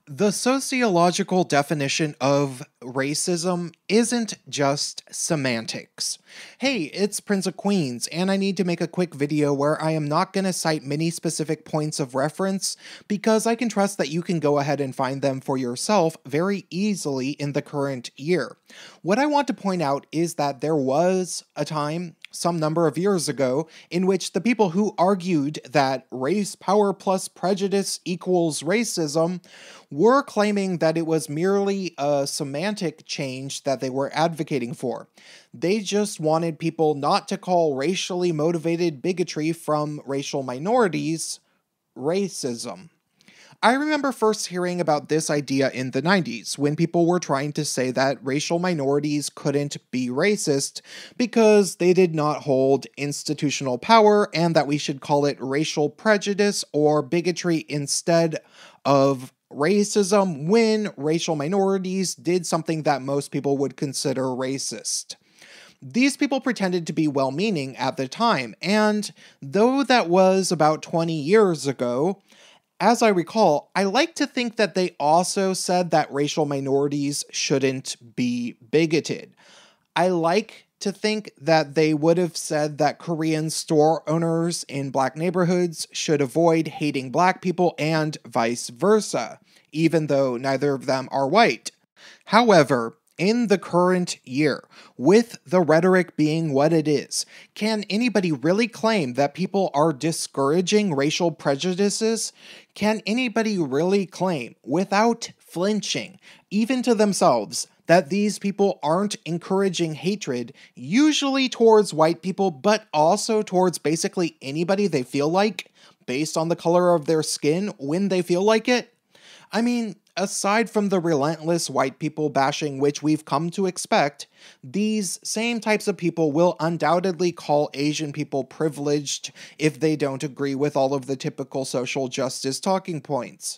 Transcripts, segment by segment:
The sociological definition of racism isn't just semantics. Hey, it's Prince of Queens, and I need to make a quick video where I am not going to cite many specific points of reference because I can trust that you can go ahead and find them for yourself very easily in the current year. What I want to point out is that there was a time some number of years ago in which the people who argued that race power plus prejudice equals racism were claiming that it was merely a semantic change that they were advocating for. They just wanted people not to call racially motivated bigotry from racial minorities racism. I remember first hearing about this idea in the 90s, when people were trying to say that racial minorities couldn't be racist because they did not hold institutional power and that we should call it racial prejudice or bigotry instead of racism when racial minorities did something that most people would consider racist. These people pretended to be well-meaning at the time, and though that was about 20 years ago, as I recall, I like to think that they also said that racial minorities shouldn't be bigoted. I like to think that they would have said that Korean store owners in black neighborhoods should avoid hating black people and vice versa, even though neither of them are white. However, in the current year, with the rhetoric being what it is, can anybody really claim that people are discouraging racial prejudices? Can anybody really claim, without flinching, even to themselves, that these people aren't encouraging hatred, usually towards white people, but also towards basically anybody they feel like, based on the color of their skin when they feel like it? I mean, aside from the relentless white people bashing which we've come to expect, these same types of people will undoubtedly call Asian people privileged if they don't agree with all of the typical social justice talking points.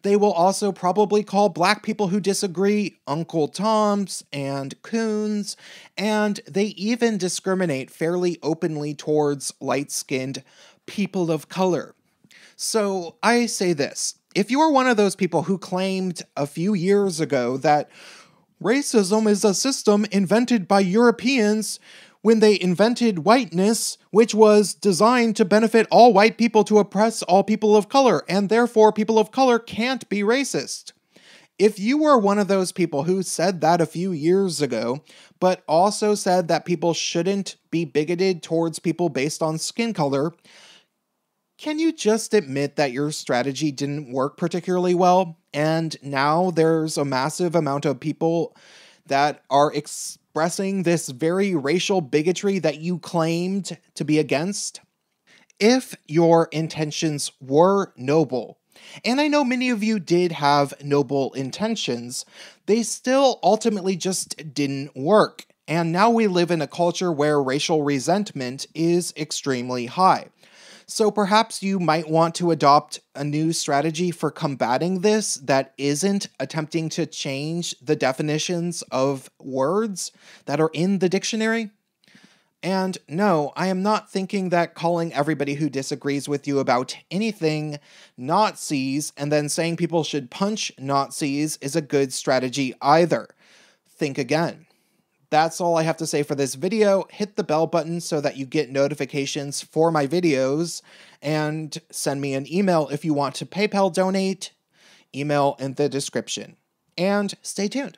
They will also probably call black people who disagree Uncle Toms and coons, and they even discriminate fairly openly towards light-skinned people of color. So I say this. If you are one of those people who claimed a few years ago that racism is a system invented by Europeans when they invented whiteness, which was designed to benefit all white people to oppress all people of color, and therefore people of color can't be racist. If you were one of those people who said that a few years ago, but also said that people shouldn't be bigoted towards people based on skin color, can you just admit that your strategy didn't work particularly well, and now there's a massive amount of people that are expressing this very racial bigotry that you claimed to be against? If your intentions were noble, and I know many of you did have noble intentions, they still ultimately just didn't work, and now we live in a culture where racial resentment is extremely high. So perhaps you might want to adopt a new strategy for combating this that isn't attempting to change the definitions of words that are in the dictionary. And no, I am not thinking that calling everybody who disagrees with you about anything Nazis and then saying people should punch Nazis is a good strategy either. Think again. That's all I have to say for this video. Hit the bell button so that you get notifications for my videos, and send me an email if you want to PayPal donate. Email in the description. And stay tuned.